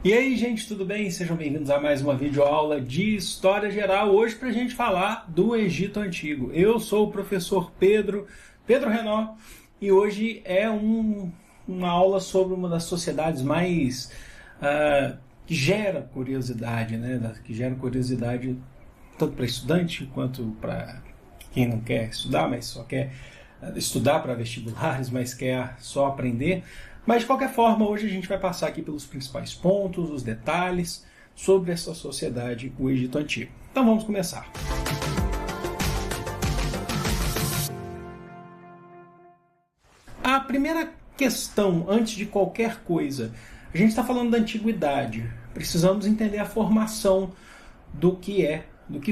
E aí, gente, tudo bem? Sejam bem-vindos a mais uma videoaula de História Geral. Hoje para a gente falar do Egito Antigo. Eu sou o professor Pedro Renault, e hoje é uma aula sobre uma das sociedades mais que gera curiosidade, né? Que gera curiosidade tanto para estudante quanto para quem não quer estudar, mas só quer estudar para vestibulares, mas quer só aprender. Mas, de qualquer forma, hoje a gente vai passar aqui pelos principais pontos, os detalhes sobre essa sociedade, o Egito Antigo. Então vamos começar. A primeira questão, antes de qualquer coisa, a gente está falando da antiguidade. Precisamos entender a formação do que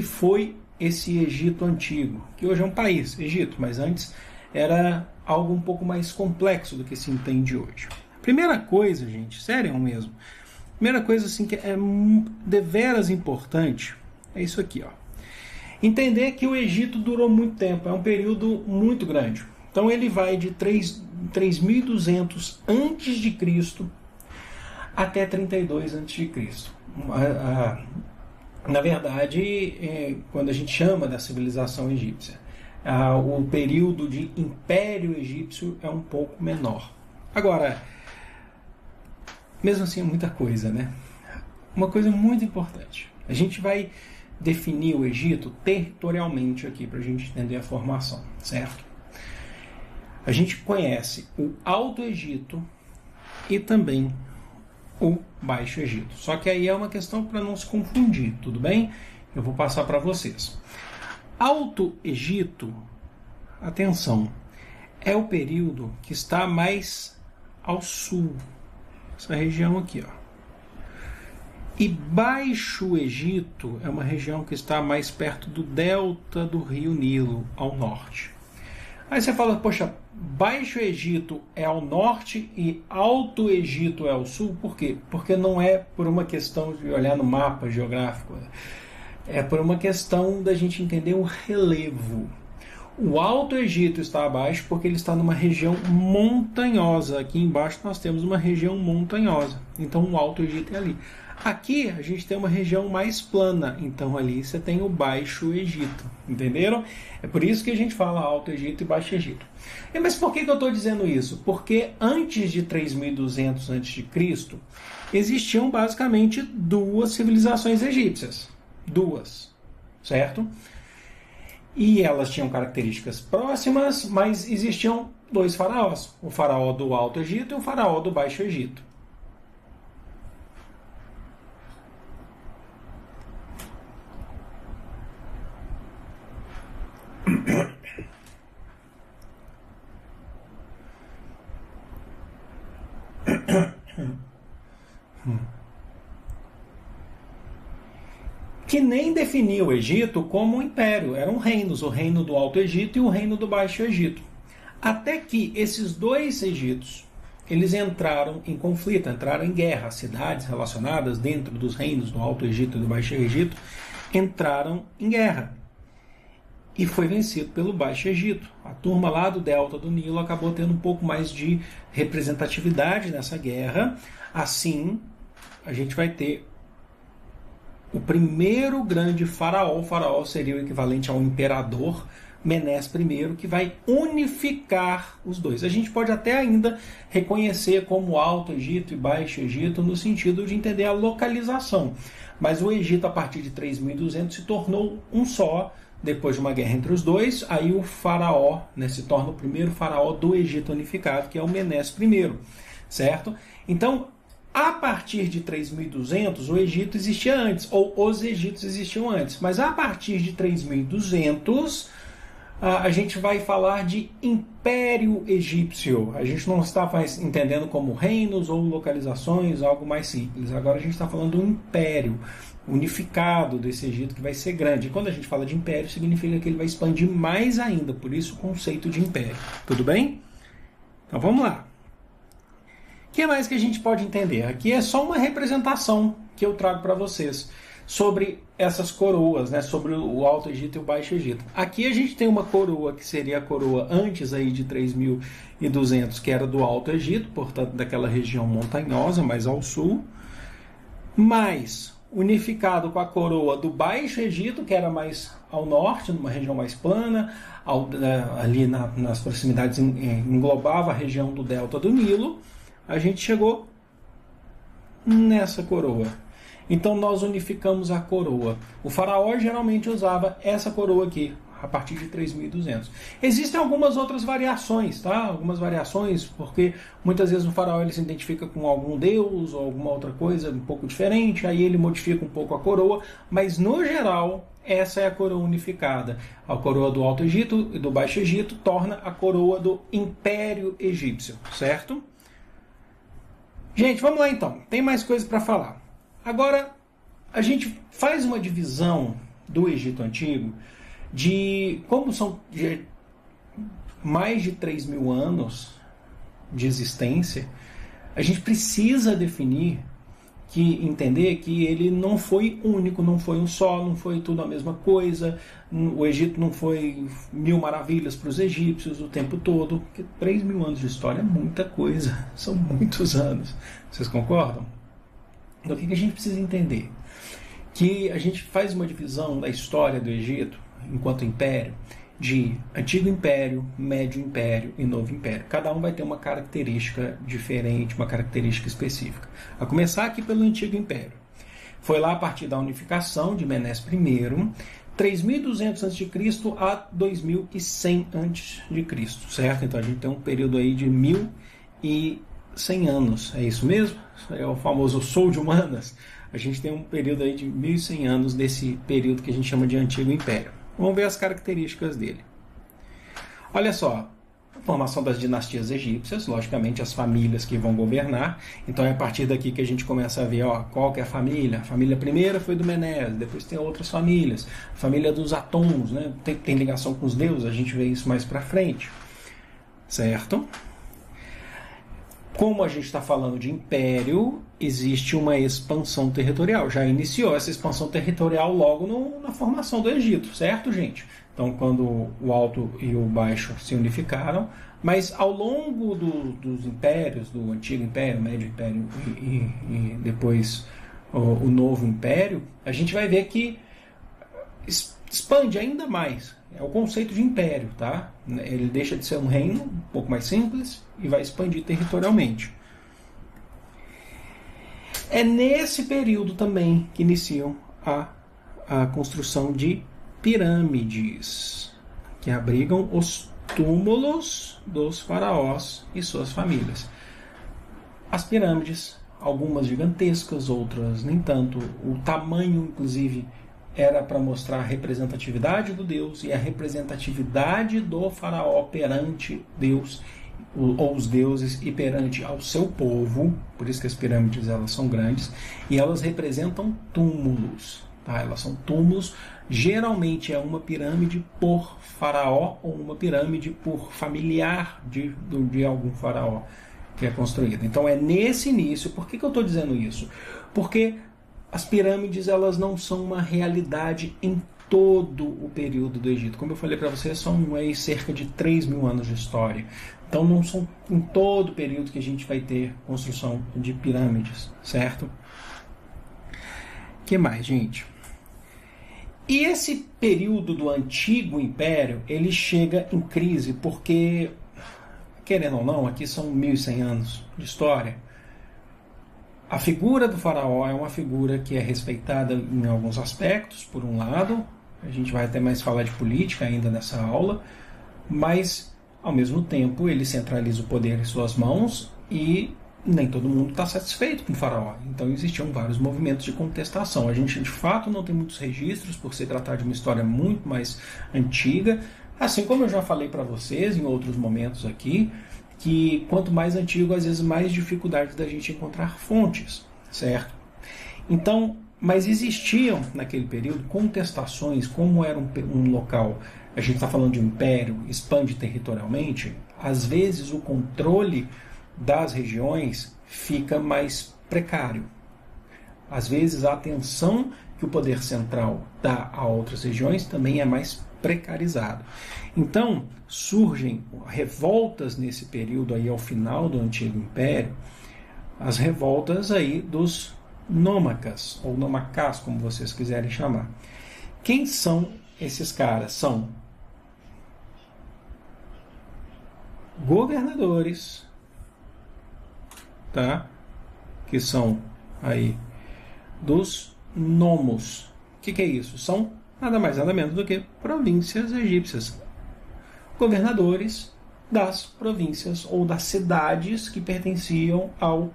foi esse Egito Antigo, que hoje é um país, Egito, mas antes era algo um pouco mais complexo do que se entende hoje. Primeira coisa, gente, sério mesmo, primeira coisa assim que é deveras importante é isso aqui, ó. Entender que o Egito durou muito tempo, é um período muito grande. Então ele vai de 3.200 antes de Cristo até 32 antes de Cristo. Na verdade, quando a gente chama da civilização egípcia, o período de Império Egípcio é um pouco menor. Agora, mesmo assim é muita coisa, né? Uma coisa muito importante. A gente vai definir o Egito territorialmente aqui, para a gente entender a formação, certo? A gente conhece o Alto Egito e também o Baixo Egito. Só que aí é uma questão para não se confundir, tudo bem? Eu vou passar para vocês. Alto Egito, atenção, é o período que está mais ao sul, essa região aqui, ó. E Baixo Egito é uma região que está mais perto do delta do Rio Nilo, ao norte. Aí você fala, poxa, Baixo Egito é ao norte e Alto Egito é ao sul, por quê? Porque não é por uma questão de olhar no mapa geográfico, é por uma questão da gente entender o relevo. O Alto Egito está abaixo porque ele está numa região montanhosa. Aqui embaixo nós temos uma região montanhosa. Então o Alto Egito é ali. Aqui a gente tem uma região mais plana. Então ali você tem o Baixo Egito. Entenderam? É por isso que a gente fala Alto Egito e Baixo Egito. Mas por que eu estou dizendo isso? Porque antes de 3.200 a.C., existiam basicamente duas civilizações egípcias. Duas, certo? E elas tinham características próximas, mas existiam dois faraós, o faraó do Alto Egito e o faraó do Baixo Egito. Que nem definia o Egito como um império, eram reinos, o reino do Alto Egito e o reino do Baixo Egito. Até que esses dois Egitos, eles entraram em conflito, entraram em guerra. As cidades relacionadas dentro dos reinos do Alto Egito e do Baixo Egito entraram em guerra. E foi vencido pelo Baixo Egito. A turma lá do delta do Nilo acabou tendo um pouco mais de representatividade nessa guerra. Assim, a gente vai ter o primeiro grande faraó. O faraó seria o equivalente ao imperador Menés I, que vai unificar os dois. A gente pode até ainda reconhecer como Alto Egito e Baixo Egito no sentido de entender a localização. Mas o Egito, a partir de 3.200, se tornou um só, depois de uma guerra entre os dois. Aí o faraó, né, se torna o primeiro faraó do Egito unificado, que é o Menés I, certo? Então, a partir de 3.200, o Egito existia antes, ou os Egitos existiam antes. Mas a partir de 3.200, a gente vai falar de Império Egípcio. A gente não está mais entendendo como reinos ou localizações, algo mais simples. Agora a gente está falando do império unificado desse Egito, que vai ser grande. E quando a gente fala de império, significa que ele vai expandir mais ainda. Por isso o conceito de império. Tudo bem? Então vamos lá. O que mais que a gente pode entender? Aqui é só uma representação que eu trago para vocês sobre essas coroas, né, sobre o Alto Egito e o Baixo Egito. Aqui a gente tem uma coroa que seria a coroa antes aí de 3.200, que era do Alto Egito, portanto daquela região montanhosa, mais ao sul. mas unificado com a coroa do Baixo Egito, que era mais ao norte, numa região mais plana, ali nas proximidades, englobava a região do delta do Nilo, a gente chegou nessa coroa. Então nós unificamos a coroa. O faraó geralmente usava essa coroa aqui, a partir de 3.200. Existem algumas outras variações, tá? Algumas variações, porque muitas vezes o faraó ele se identifica com algum deus ou alguma outra coisa um pouco diferente, aí ele modifica um pouco a coroa, mas no geral essa é a coroa unificada. A coroa do Alto Egito e do Baixo Egito torna a coroa do Império Egípcio, certo? Gente, vamos lá então. Tem mais coisa para falar. Agora, a gente faz uma divisão do Egito Antigo de como são mais de 3.000 anos de existência. A gente precisa entender que ele não foi único, não foi um só, não foi tudo a mesma coisa. O Egito não foi 1.000 maravilhas para os egípcios o tempo todo, porque 3.000 anos de história é muita coisa, são muitos anos. Vocês concordam? Então o que a gente precisa entender? Que a gente faz uma divisão da história do Egito enquanto império de Antigo Império, Médio Império e Novo Império. Cada um vai ter uma característica diferente, uma característica específica. A começar aqui pelo Antigo Império. Foi lá a partir da unificação de Menes I, 3.200 a.C. a 2.100 a.C., certo? Então a gente tem um período aí de 1.100 anos, é isso mesmo? É o famoso Sou de Humanas. A gente tem um período aí de 1.100 anos desse período que a gente chama de Antigo Império. Vamos ver as características dele. Olha só, a formação das dinastias egípcias, logicamente as famílias que vão governar. Então é a partir daqui que a gente começa a ver qual que é a família. A família primeira foi do Menes, depois tem outras famílias. A família dos Atons, né? Tem ligação com os deuses, a gente vê isso mais para frente. Certo? Como a gente está falando de império, existe uma expansão territorial. Já iniciou essa expansão territorial logo na formação do Egito, certo, gente? Então, quando o Alto e o Baixo se unificaram, mas ao longo dos impérios, do Antigo Império, Médio Império e depois o Novo Império, a gente vai ver que expande ainda mais. É o conceito de império, tá? Ele deixa de ser um reino um pouco mais simples e vai expandir territorialmente. É nesse período também que iniciam a construção de pirâmides, que abrigam os túmulos dos faraós e suas famílias. As pirâmides, algumas gigantescas, outras nem tanto. O tamanho, inclusive, era para mostrar a representatividade do Deus e a representatividade do faraó perante Deus ou os deuses e perante ao seu povo. Por isso que as pirâmides elas são grandes e elas representam túmulos, tá? Elas são túmulos. Geralmente é uma pirâmide por faraó ou uma pirâmide por familiar de algum faraó que é construída. Então é nesse início. Por que eu estou dizendo isso? Porque as pirâmides elas não são uma realidade em todo o período do Egito. Como eu falei para vocês, são aí cerca de 3.000 anos de história. Então não são em todo o período que a gente vai ter construção de pirâmides, certo? O que mais, gente? E esse período do Antigo Império, ele chega em crise porque, querendo ou não, aqui são 1.100 anos de história. A figura do faraó é uma figura que é respeitada em alguns aspectos, por um lado, a gente vai até mais falar de política ainda nessa aula, mas, ao mesmo tempo, ele centraliza o poder em suas mãos e nem todo mundo está satisfeito com o faraó. Então existiam vários movimentos de contestação. A gente, de fato, não tem muitos registros, por se tratar de uma história muito mais antiga, assim como eu já falei para vocês em outros momentos aqui, que quanto mais antigo, às vezes mais dificuldade da gente encontrar fontes, certo? Então, mas existiam naquele período contestações, como era um local, a gente está falando de um império, expande territorialmente, às vezes o controle das regiões fica mais precário. Às vezes a atenção que o poder central dá a outras regiões também é mais precarizado. Então, surgem revoltas nesse período aí ao final do Antigo Império, as revoltas aí dos nômacas, ou nomacás, como vocês quiserem chamar. Quem são esses caras? São governadores, tá? Que são aí dos nomos. O que é isso? São nada mais nada menos do que províncias egípcias. Governadores das províncias ou das cidades que pertenciam ao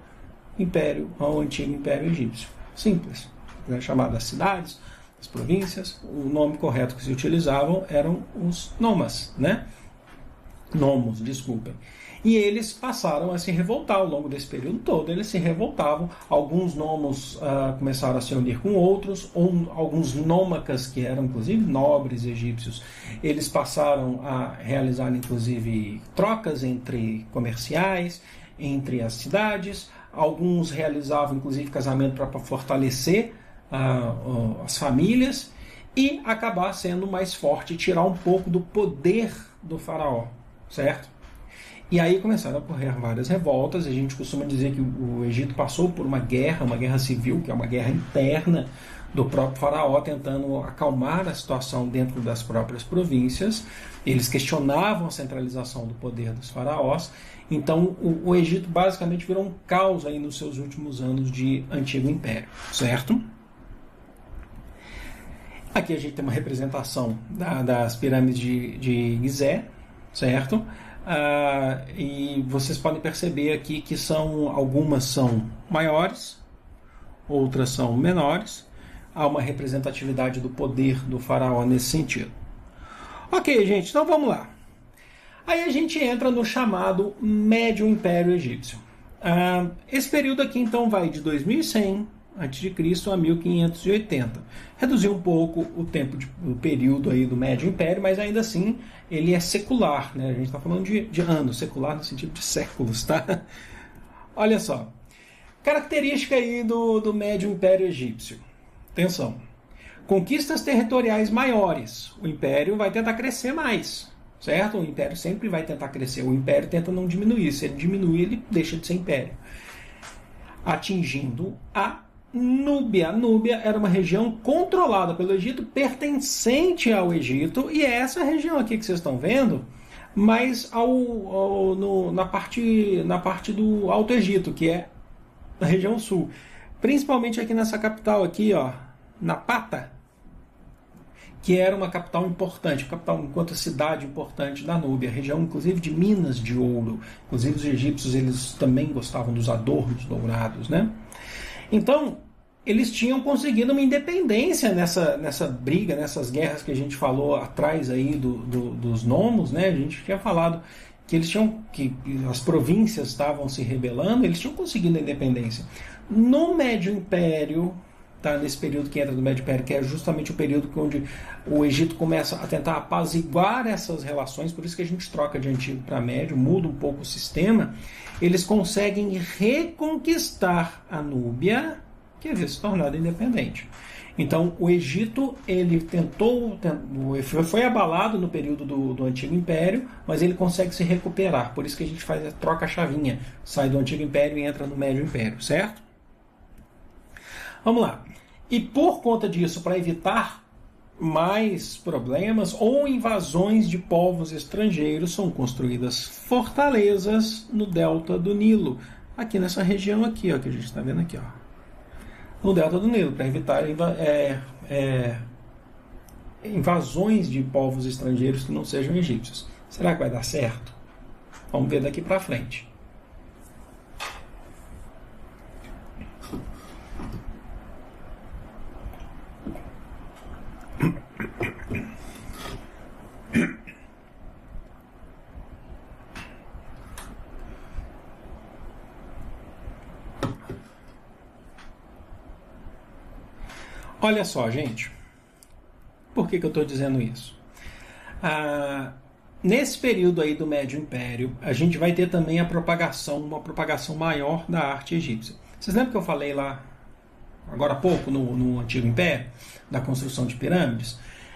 império, ao antigo império egípcio. Simples. Chamadas cidades, as províncias, o nome correto que se utilizavam eram os nomas, né? Nomos, desculpem. E eles passaram a se revoltar ao longo desse período todo. Eles se revoltavam. Alguns nomos começaram a se unir com outros. Alguns nômacas, que eram inclusive nobres egípcios, eles passaram a realizar inclusive trocas entre comerciais, entre as cidades. Alguns realizavam inclusive casamento para fortalecer as famílias e acabar sendo mais forte, tirar um pouco do poder do faraó, certo? E aí começaram a ocorrer várias revoltas. A gente costuma dizer que o Egito passou por uma guerra civil, que é uma guerra interna do próprio faraó, tentando acalmar a situação dentro das próprias províncias. Eles questionavam a centralização do poder dos faraós. Então o Egito basicamente virou um caos aí nos seus últimos anos de antigo império, certo? Aqui a gente tem uma representação das pirâmides de Gizé, certo? E vocês podem perceber aqui que algumas são maiores, outras são menores. Há uma representatividade do poder do faraó nesse sentido. Ok, gente, então vamos lá. Aí a gente entra no chamado Médio Império Egípcio. Esse período aqui então vai de 2100 a.C. a 1580. Reduziu um pouco o período aí do Médio Império, mas ainda assim ele é secular, né? A gente está falando de anos, secular no sentido de séculos, tá? Olha só. Característica aí do Médio Império Egípcio. Atenção. Conquistas territoriais maiores. O império vai tentar crescer mais, certo? O império sempre vai tentar crescer. O império tenta não diminuir. Se ele diminuir, ele deixa de ser império. Atingindo a Núbia. A Núbia era uma região controlada pelo Egito, pertencente ao Egito, e é essa região aqui que vocês estão vendo, mas na parte do Alto Egito, que é a região sul. Principalmente aqui nessa capital aqui, ó, Napata, que era uma capital importante, capital enquanto cidade importante da Núbia, região inclusive de minas de ouro. Inclusive os egípcios, eles também gostavam dos adornos dourados, né? Então, eles tinham conseguido uma independência nessa briga, nessas guerras que a gente falou atrás aí dos nomos, né? A gente tinha falado que as províncias estavam se rebelando, eles tinham conseguido a independência. No Médio Império, tá, nesse período que entra do Médio Império, que é justamente o período onde o Egito começa a tentar apaziguar essas relações, por isso que a gente troca de antigo para médio, muda um pouco o sistema, eles conseguem reconquistar a Núbia, que havia se tornado independente. Então, o Egito, ele foi abalado no período do Antigo Império, mas ele consegue se recuperar. Por isso que a gente troca a chavinha, sai do Antigo Império e entra no Médio Império, certo? Vamos lá. E por conta disso, para evitar mais problemas ou invasões de povos estrangeiros, são construídas fortalezas no delta do Nilo, aqui nessa região aqui, ó, que a gente está vendo aqui, ó, no delta do Nilo, para evitar invasões de povos estrangeiros que não sejam egípcios. Será que vai dar certo? Vamos ver daqui para frente. Olha só, gente. Por que eu estou dizendo isso? Nesse período aí do Médio Império, a gente vai ter também uma propagação maior da arte egípcia. Vocês lembram que eu falei lá, agora há pouco, no Antigo Império, da construção de pirâmides?